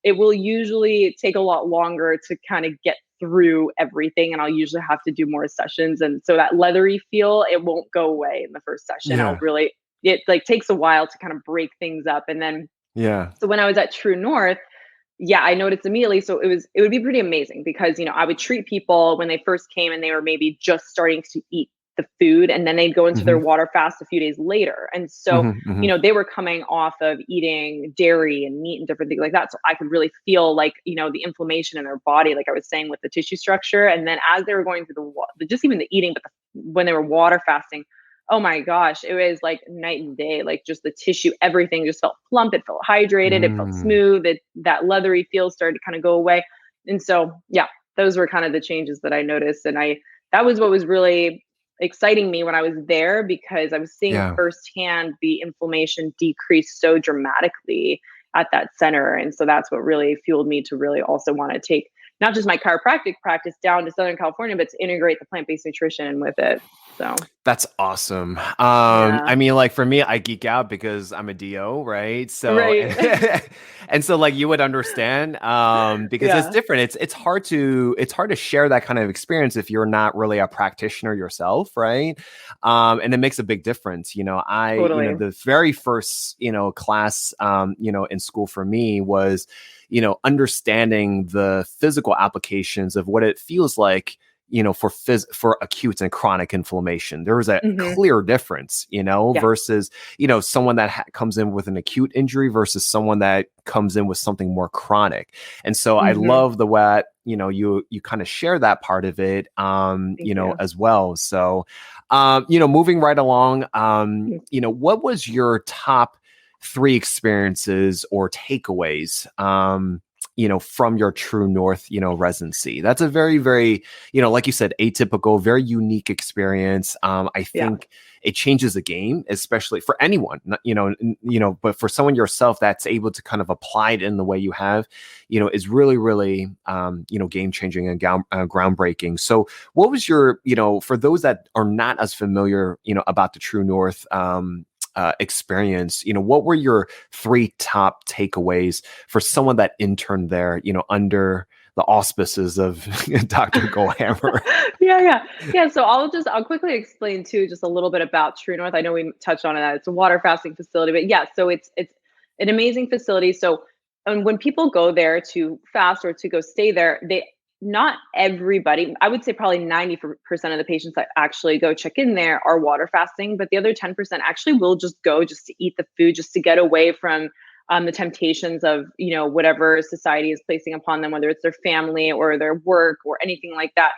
it will usually take a lot longer to kind of get through everything, and I'll usually have to do more sessions. And so that leathery feel, it won't go away in the first session. Yeah, It like takes a while to kind of break things up. And then, yeah. so when I was at True North, yeah, I noticed immediately. So it would be pretty amazing because, I would treat people when they first came and they were maybe just starting to eat the food, and then they'd go into their Mhm, water fast a few days later. And so, mhm, mhm. they were coming off of eating dairy and meat and different things like that. So I could really feel like, the inflammation in their body, like I was saying with the tissue structure. And then as they were going through just even the eating, but when they were water fasting, oh my gosh, it was like night and day. Like just the tissue, everything just felt plump. It felt hydrated. It felt Mm, smooth. That leathery feel started to kind of go away. And so, yeah, those were kind of the changes that I noticed. And that was what was really exciting me when I was there, because I was seeing yeah, firsthand the inflammation decrease so dramatically at that center. And so that's what really fueled me to really also want to take not just my chiropractic practice down to Southern California, but to integrate the plant-based nutrition with it. So That's awesome. yeah, I mean, like for me, I geek out because I'm a DO, right? So, right. and so like you would understand, because it's Yeah, different. It's hard to share that kind of experience if you're not really a practitioner yourself, right? And it makes a big difference. totally. The very first, class, in school for me was, understanding the physical applications of what it feels like for acute and chronic inflammation. There was a Hmm. clear difference, Yeah. versus, someone that comes in with an acute injury versus someone that comes in with something more chronic. And so I Hmm. love the way, you kind of share that part of it, Thank you. as well. So, moving right along, what was your top three experiences or takeaways, from your TrueNorth, residency? That's a very, very, like you said, atypical, very unique experience. I Yeah. think it changes the game, especially for anyone, but for someone yourself that's able to kind of apply it in the way you have, is really, really, game changing and groundbreaking. So what was your, for those that are not as familiar, about the TrueNorth, experience, what were your three top takeaways for someone that interned there, under the auspices of Dr. Goldhammer? Yeah, yeah. Yeah, so I'll quickly explain too just a little bit about True North. I know we touched on it. It's a water fasting facility, but yeah, so it's an amazing facility. So and when people go there to fast or to go stay there, they not everybody, I would say probably 90% of the patients that actually go check in there are water fasting, but the other 10% actually will just go just to eat the food, just to get away from the temptations of whatever society is placing upon them, whether it's their family or their work or anything like that,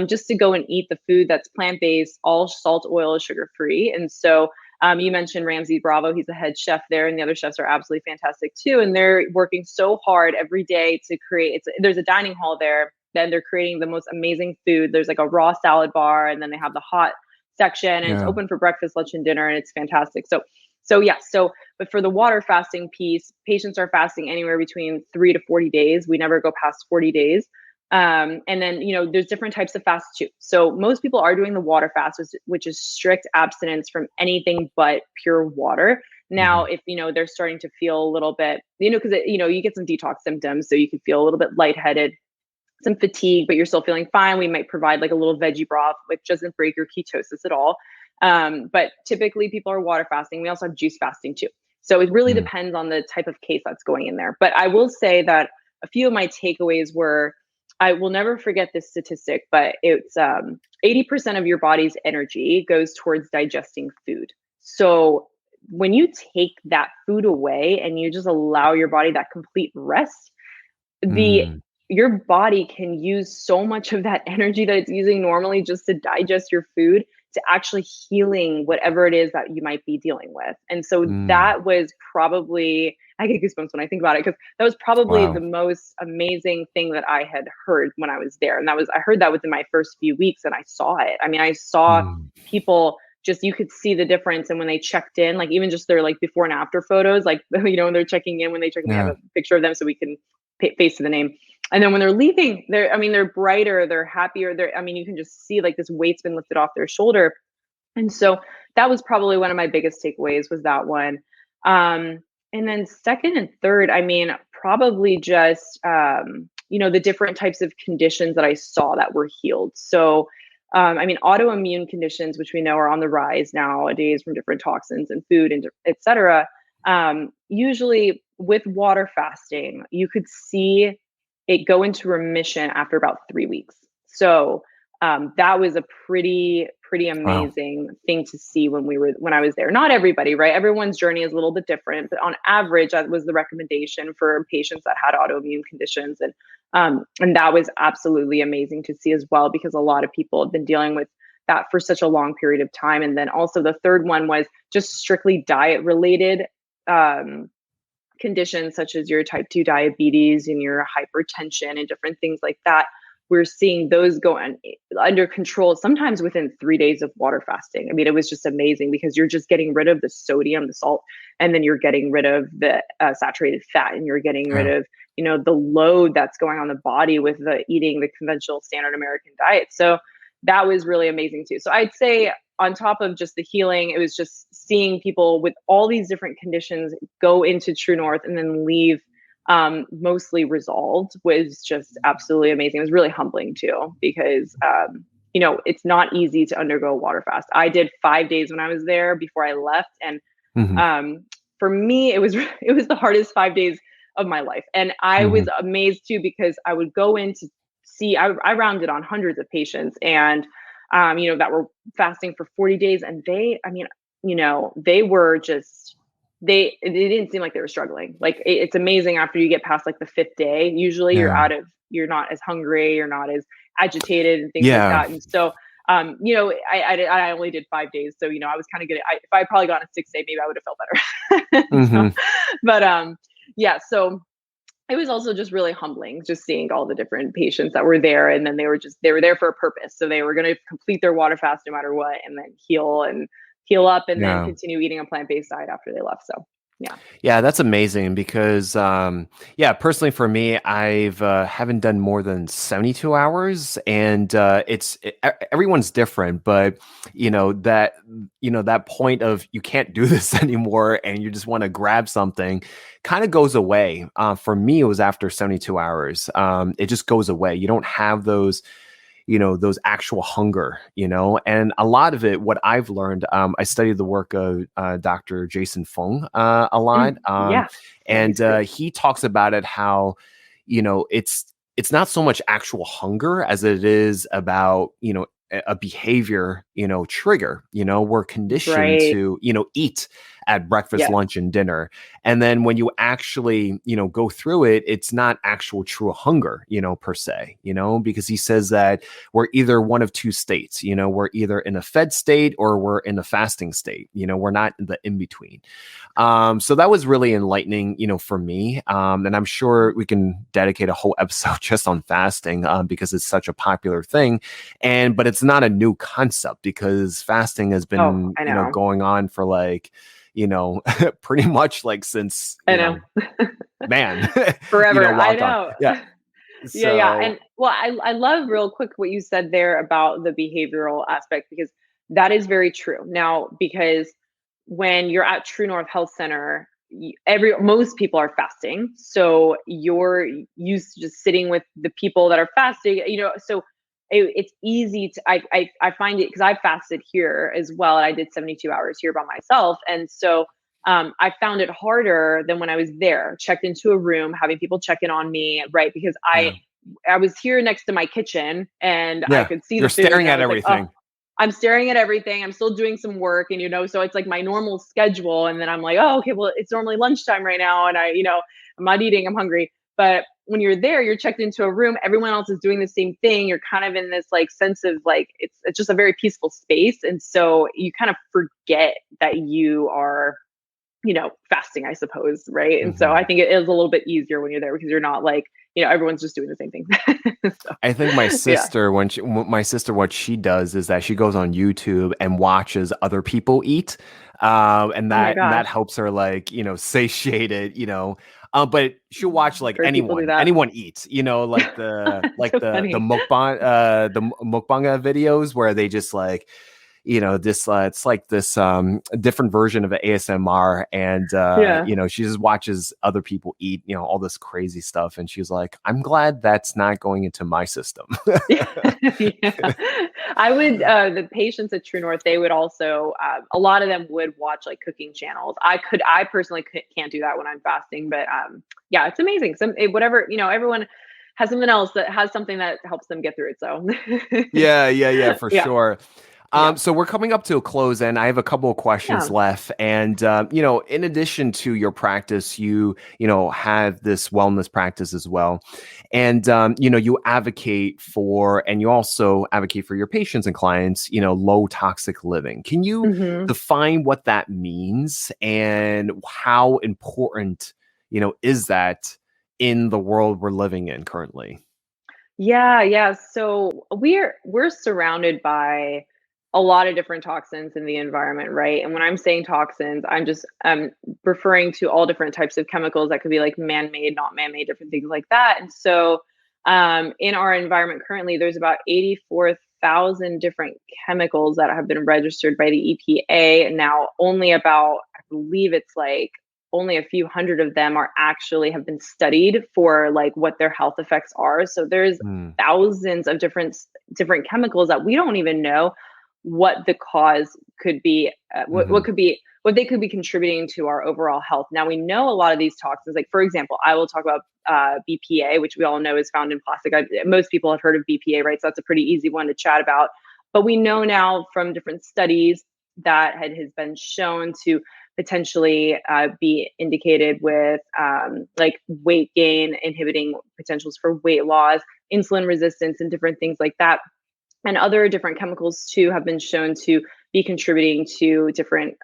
just to go and eat the food that's plant-based, all salt, oil, sugar-free. And so you mentioned Ramsey Bravo. He's the head chef there, and the other chefs are absolutely fantastic too. And they're working so hard every day to create. There's a dining hall there. Then they're creating the most amazing food. There's like a raw salad bar, and then they have the hot section, and it's Yeah. open for breakfast, lunch, and dinner, and it's fantastic. So yeah. But for the water fasting piece, patients are fasting anywhere between 3 to 40 days. We never go past 40 days. And then, there's different types of fasts too. So most people are doing the water fast, which is strict abstinence from anything but pure water. Now, Mhm. if, they're starting to feel a little bit, because, you get some detox symptoms. So you can feel a little bit lightheaded, some fatigue, but you're still feeling fine. We might provide like a little veggie broth, which doesn't break your ketosis at all. But typically people are water fasting. We also have juice fasting too. So it really Mm. depends on the type of case that's going in there. But I will say that a few of my takeaways were, I will never forget this statistic, but it's 80% of your body's energy goes towards digesting food. So when you take that food away and you just allow your body that complete rest, the Mm. your body can use so much of that energy that it's using normally just to digest your food to actually healing whatever it is that you might be dealing with. And so Mm. that was probably, I get goosebumps when I think about it, because that was probably the Wow. most amazing thing that I had heard when I was there. And I heard that within my first few weeks, and I saw it. I mean, I saw Mm. people just, you could see the difference. And when they checked in, like even just their like before and after photos, like, when they're checking in, when they check in, we have Yeah. a picture of them so we can face to the name. And then when they're leaving, they're brighter, they're happier. You can just see like this weight's been lifted off their shoulder. And so that was probably one of my biggest takeaways, was that one. Um, and then second and third, probably just, the different types of conditions that I saw that were healed. So, autoimmune conditions, which we know are on the rise nowadays from different toxins and food and et cetera. Usually with water fasting, you could see it go into remission after about 3 weeks. So that was a pretty Wow. amazing thing to see when I was there. Not everybody, right? Everyone's journey is a little bit different, but on average, that was the recommendation for patients that had autoimmune conditions, and that was absolutely amazing to see as well, because a lot of people have been dealing with that for such a long period of time. And then also the third one was just strictly diet related. Um, Conditions such as your type 2 diabetes and your hypertension and different things like that, we're seeing those go under control sometimes within 3 days of water fasting. It was just amazing, because you're just getting rid of the sodium, the salt, and then you're getting rid of the saturated fat, and you're getting rid Yeah. of the load that's going on the body with the eating the conventional standard American diet. So that was really amazing too. So I'd say on top of just the healing, it was just seeing people with all these different conditions go into True North and then leave mostly resolved was just absolutely amazing. It was really humbling too, because it's not easy to undergo a water fast. I did 5 days when I was there before I left, and Hmm. for me, it was the hardest 5 days of my life. And I Hmm. was amazed too, because I would go in to see, I rounded on hundreds of patients, and that were fasting for 40 days, and they were just, it didn't seem like they were struggling. Like it's amazing after you get past like the fifth day, usually Yeah. you're not as hungry, you're not as agitated and things like Yeah. that. And so, I only did 5 days. So, I was kind of good. If I probably gone a 6 day, maybe I would have felt better. So, Hmm. but, yeah, so it was also just really humbling just seeing all the different patients that were there. And then they were there for a purpose. So they were going to complete their water fast no matter what, and then heal up and then Yeah. continue eating a plant-based diet after they left. So yeah. Yeah, that's amazing because, yeah, personally for me, I've haven't done more than 72 hours, and everyone's different, but that point of you can't do this anymore, and you just want to grab something, kind of goes away. For me, it was after 72 hours. It just goes away. You don't have those actual hunger, and a lot of it, what I've learned, I studied the work of Dr. Jason Fung a lot. Yeah. Yeah, And he's great. he talks about it, how, it's not so much actual hunger as it is about, a behavior, trigger. We're conditioned Right. to, eat at breakfast, Yeah. lunch, and dinner. And then when you actually, go through it, it's not actual true hunger, per se, because he says that we're either one of two states, we're either in a fed state or we're in a fasting state, we're not in the in between. So that was really enlightening, for me. And I'm sure we can dedicate a whole episode just on fasting, because it's such a popular thing. But it's not a new concept, because fasting has Oh, been, I know. going on for pretty much like since, I know. man, Forever. I walked on. know. Yeah. Yeah, yeah. So, And well, I love real quick what you said there about the behavioral aspect, because that is very true. Now, because when you're at True North Health Center, most people are fasting. So you're used to just sitting with the people that are fasting, so it's easy to, I find it, because I fasted here as well. And I did 72 hours here by myself. And so I found it harder than when I was there, checked into a room, having people check in on me, right? Because yeah. I was here next to my kitchen and I Yeah. could see You're the food, staring and I at was like, oh, everything. I'm staring at everything. I'm still doing some work, and so it's like my normal schedule. And then I'm like, oh, okay, well, it's normally lunchtime right now, and I'm not eating, I'm hungry. But when you're there, you're checked into a room, everyone else is doing the same thing. You're kind of in this like sense of like it's just a very peaceful space. And so you kind of forget that you are fasting, I suppose, right? And so Mhm. I think it is a little bit easier when you're there, because you're not like, everyone's just doing the same thing. So, I think my yeah. sister, what she does is that she goes on YouTube and watches other people eat, and Oh my that gosh. helps her, like, satiate it, but she'll watch like I've heard people do that. anyone eat, like the So funny. mukbang videos where they just like, this it's like this different version of an ASMR, and Yeah. she just watches other people eat, all this crazy stuff, and she's like, I'm glad that's not going into my system. Yeah. I would, the patients at True North, they would also, a lot of them would watch like cooking channels. I personally can't do that when I'm fasting, but yeah, it's amazing. Whatever, everyone has something else that has something that helps them get through it. So Yeah, for yeah, sure. yeah, So we're coming up to a close, and I have a couple of questions yeah. left. And in addition to your practice, you have this wellness practice as well, and you advocate for, and you also advocate for your patients and clients, low toxic living. Can you Hmm. define what that means and how important is that in the world we're living in currently? Yeah, yeah. So we're surrounded by a lot of different toxins in the environment, right? And when I'm saying toxins, I'm just referring to all different types of chemicals that could be like man-made, not man-made, different things like that. And so in our environment currently, there's about 1,000 different chemicals that have been registered by the EPA. And now only about, I believe it's like only a few hundred of them are actually have been studied for like what their health effects are. So there's thousands of different chemicals that we don't even know what the cause could be, what could be, what they could be contributing to our overall health. Now we know a lot of these toxins, like for example, I will talk about BPA, which we all know is found in plastic. Most people have heard of BPA, right? So that's a pretty easy one to chat about. But we know now from different studies that has been shown to potentially be indicated with like weight gain, inhibiting potentials for weight loss, insulin resistance, and different things like that. And other different chemicals too have been shown to be contributing to different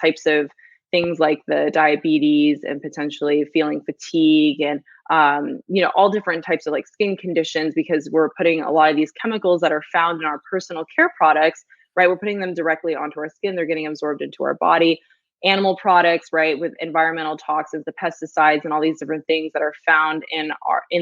types of things like the diabetes and potentially feeling fatigue and all different types of like skin conditions, because we're putting a lot of these chemicals that are found in our personal care products, right? We're putting them directly onto our skin. They're getting absorbed into our body. Animal products, right, with environmental toxins, the pesticides, and all these different things that are found in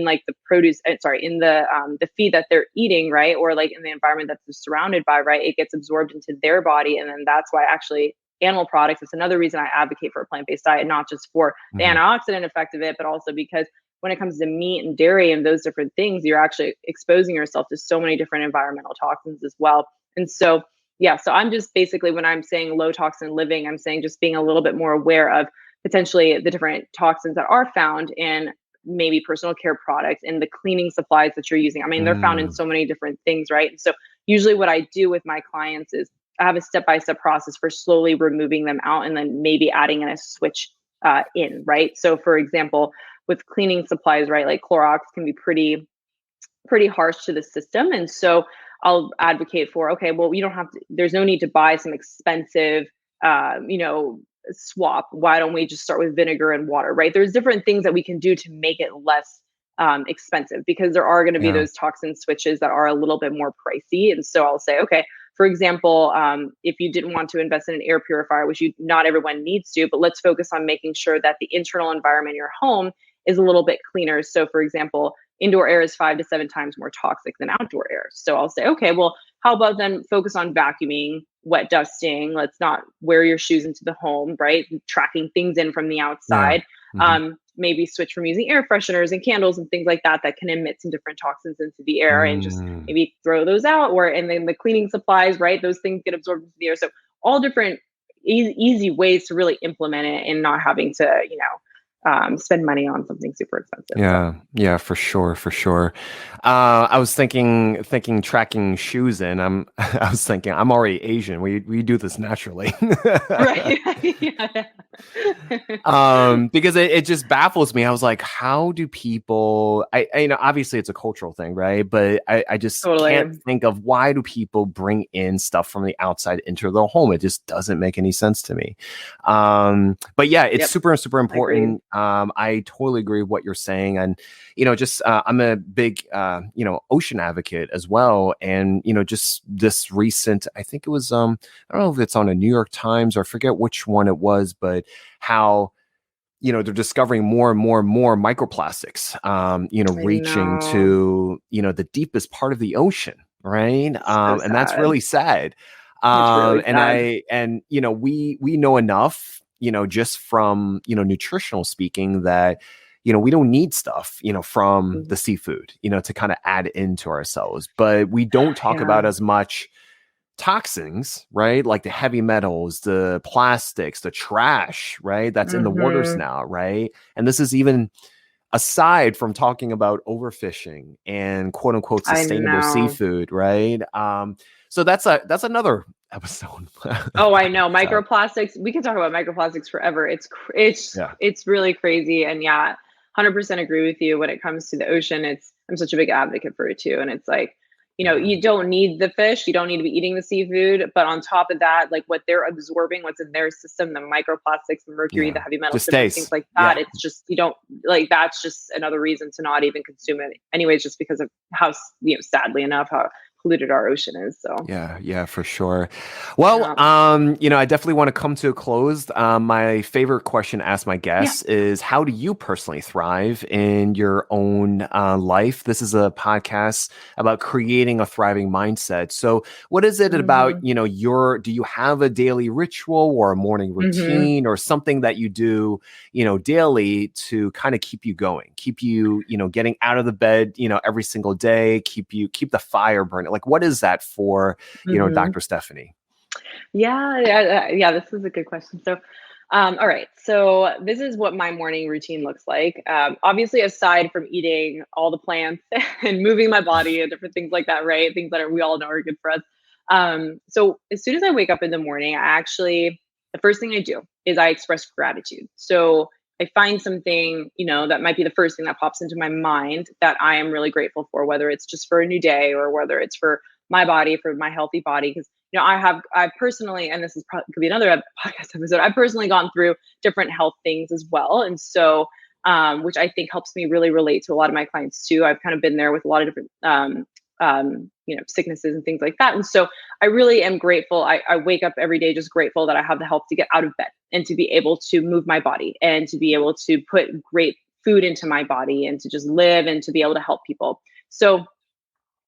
like the produce, in the feed that they're eating, right, or like in the environment that they're surrounded by, right, it gets absorbed into their body, and then that's why actually animal products. It's another reason I advocate for a plant-based diet, not just for the antioxidant effect of it, but also because when it comes to meat and dairy and those different things, you're actually exposing yourself to so many different environmental toxins as well, and so. Yeah, so I'm just basically, when I'm saying low toxin living, I'm saying just being a little bit more aware of potentially the different toxins that are found in maybe personal care products and the cleaning supplies that you're using. I mean, they're found in so many different things, right? And so usually what I do with my clients is I have a step-by-step process for slowly removing them out and then maybe adding in a switch in, right? So for example, with cleaning supplies, right, like Clorox can be pretty harsh to the system. And so I'll advocate for, okay, well, you don't have to, there's no need to buy some expensive, swap. Why don't we just start with vinegar and water, right? There's different things that we can do to make it less expensive, because there are going to be those toxin switches that are a little bit more pricey. And so I'll say, okay, for example, if you didn't want to invest in an air purifier, which not everyone needs to, but let's focus on making sure that the internal environment in your home is a little bit cleaner. So for example, indoor air is 5 to 7 times more toxic than outdoor air. So I'll say, okay, well, how about then focus on vacuuming, wet dusting. Let's not wear your shoes into the home, right? Tracking things in from the outside. Maybe switch from using air fresheners and candles and things like that that can emit some different toxins into the air, and just maybe throw those out. And then the cleaning supplies, right? Those things get absorbed into the air. So all different easy ways to really implement it and not having to, spend money on something super expensive. Yeah, for sure. I was thinking tracking shoes in. I was thinking I'm already Asian. We do this naturally, right? because it just baffles me. I was like, how do people? I obviously it's a cultural thing, right? But I just can't think of, why do people bring in stuff from the outside into their home? It just doesn't make any sense to me. But yeah, it's super important. I totally agree with what you're saying. And, I'm a big, ocean advocate as well. And, just this recent, I think it was, I don't know if it's on a New York Times or I forget which one it was, but how, they're discovering more and more microplastics, reaching to, the deepest part of the ocean. Right. And that's really sad. We know enough, just from, nutritional speaking, that, we don't need stuff, from the seafood, to kind of add into ourselves, but we don't talk about as much toxins, right? Like the heavy metals, the plastics, the trash, right? That's in the waters now, right? And this is even aside from talking about overfishing and quote unquote sustainable seafood, right? So that's another episode. Oh, I know. Microplastics. We can talk about microplastics forever. It's really crazy. And 100% agree with you when it comes to the ocean. I'm such a big advocate for it too. And it's like, you don't need the fish, you don't need to be eating the seafood, but on top of that, like what they're absorbing, what's in their system, the microplastics, the mercury, the heavy metals, things like that. It's just, you don't like, that's just another reason to not even consume it anyways, just because of how, sadly enough, how polluted our ocean is. So Yeah, for sure. Well, yeah, I definitely want to come to a close. My favorite question to ask my yeah. guests is, how do you personally thrive in your own life? This is a podcast about creating a thriving mindset. So what is it about, Hmm. do you have a daily ritual or a morning Hmm. routine or something that you do, daily to kind of keep you going, keep you, getting out of the bed, every single day, keep the fire burning? Like, what is that for, Hmm. Dr. Stephanie? Yeah. This is a good question. So, all right. So this is what my morning routine looks like. Obviously, aside from eating all the plants and moving my body and different things like that, right? Things that we all know are good for us. So as soon as I wake up in the morning, the first thing I do is I express gratitude. So I find something, that might be the first thing that pops into my mind that I am really grateful for, whether it's just for a new day or whether it's for my body, for my healthy body. Because I personally, and this is probably could be another podcast episode. I've personally gone through different health things as well, and so which I think helps me really relate to a lot of my clients too. I've kind of been there with a lot of different sicknesses and things like that, and so I really am grateful. I wake up every day just grateful that I have the help to get out of bed and to be able to move my body and to be able to put great food into my body and to just live and to be able to help people. So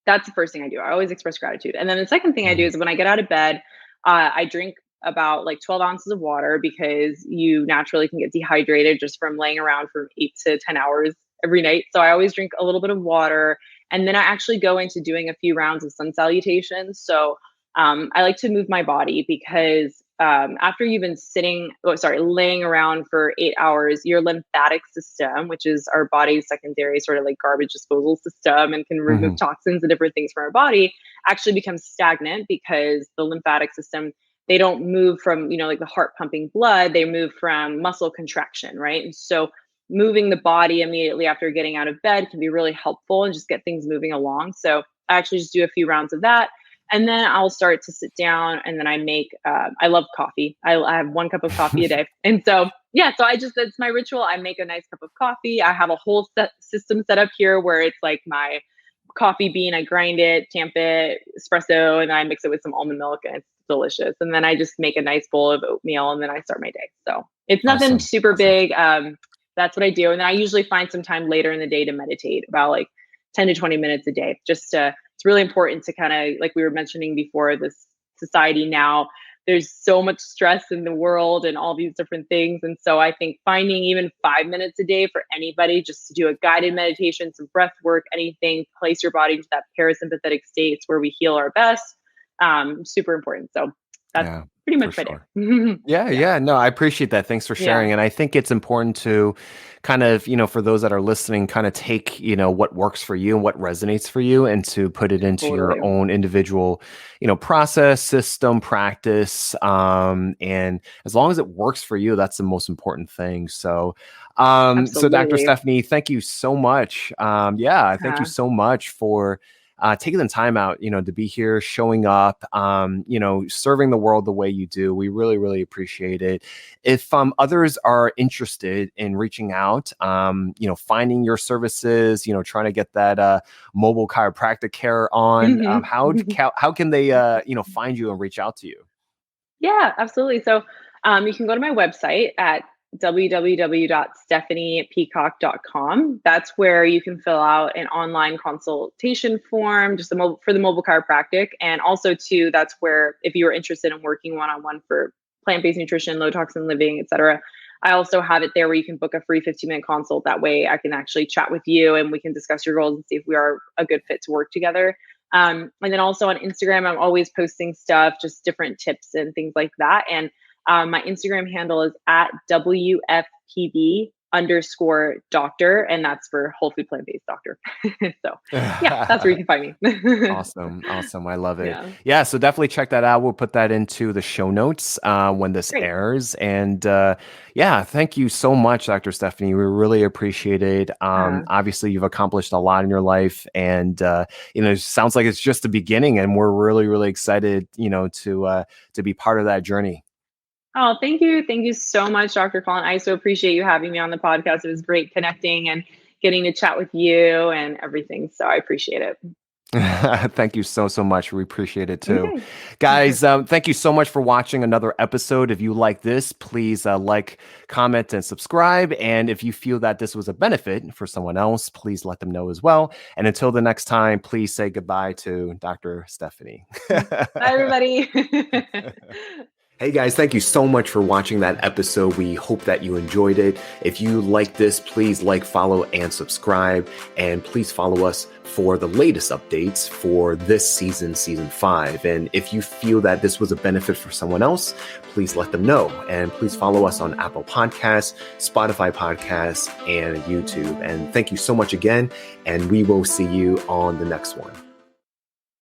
that's the first thing I do. I always express gratitude. And then the second thing I do Mhm. is when I get out of bed, I drink about like 12 ounces of water because you naturally can get dehydrated just from laying around for 8 to 10 hours every night. So I always drink a little bit of water. And then I actually go into doing a few rounds of sun salutations. So I like to move my body because after you've been laying around for 8 hours, your lymphatic system, which is our body's secondary sort of like garbage disposal system and can remove Mhm. toxins and different things from our body, actually becomes stagnant because the lymphatic system, they don't move from, like the heart pumping blood, they move from muscle contraction, right? And so moving the body immediately after getting out of bed can be really helpful and just get things moving along. So I actually just do a few rounds of that, and then I'll start to sit down and then I love coffee. I have 1 cup of coffee a day. And so, yeah, so that's my ritual. I make a nice cup of coffee. I have a whole system set up here where it's like my coffee bean, I grind it, tamp it, espresso, and then I mix it with some almond milk and it's delicious. And then I just make a nice bowl of oatmeal and then I start my day. So it's nothing Awesome. super Awesome. big. That's what I do. And then I usually find some time later in the day to meditate about like 10 to 20 minutes a day, it's really important to kind of, like we were mentioning before, this society now, there's so much stress in the world and all these different things. And so I think finding even 5 minutes a day for anybody just to do a guided meditation, some breath work, anything, place your body into that parasympathetic states where we heal our best, super important. So that's Yeah, pretty for much my day. sure. Yeah, Yeah. yeah. No, I appreciate that. Thanks for Yeah. sharing. And I think it's important to kind of, for those that are listening, kind of take, what works for you and what resonates for you and to put it into your Totally. own individual, process, system, practice. And as long as it works for you, that's the most important thing. So Dr. Absolutely. Stephanie, thank you so much. Yeah, thank you Yeah. so much for taking the time out, to be here, showing up, serving the world the way you do. We really, really appreciate it. If others are interested in reaching out, finding your services, trying to get that mobile chiropractic care on, how can they, find you and reach out to you? Yeah, absolutely. So you can go to my website at www.stephaniepeacock.com. That's where you can fill out an online consultation form, just for the mobile chiropractic. And also, too, that's where if you are interested in working one-on-one for plant-based nutrition, low toxin living, etc., I also have it there where you can book a free 15-minute consult. That way I can actually chat with you and we can discuss your goals and see if we are a good fit to work together. And then also on Instagram, I'm always posting stuff, just different tips and things like that. And my Instagram handle is at WFPB underscore doctor, and that's for whole food plant based doctor. So yeah, that's where you can find me. Awesome. Awesome. I love it. Yeah, Yeah. So definitely check that out. We'll put that into the show notes when this great. airs. And yeah, thank you so much, Dr. Stephanie. We really appreciate it. Uh, Obviously, you've accomplished a lot in your life. And, it sounds like it's just the beginning. And we're really, really excited, to be part of that journey. oh, thank you. Thank you so much, Dr. Colin. I so appreciate you having me on the podcast. It was great connecting and getting to chat with you and everything. So I appreciate it. Thank you so much. We appreciate it too. Okay. Guys, thank you so much for watching another episode. If you like this, please like, comment, and subscribe. And if you feel that this was a benefit for someone else, please let them know as well. And until the next time, please say goodbye to Dr. Stephanie. Bye, everybody. Hey guys, thank you so much for watching that episode. We hope that you enjoyed it. If you like this, please like, follow, and subscribe. And please follow us for the latest updates for this season, season 5. And if you feel that this was a benefit for someone else, please let them know. And please follow us on Apple Podcasts, Spotify Podcasts, and YouTube. And thank you so much again. And we will see you on the next one.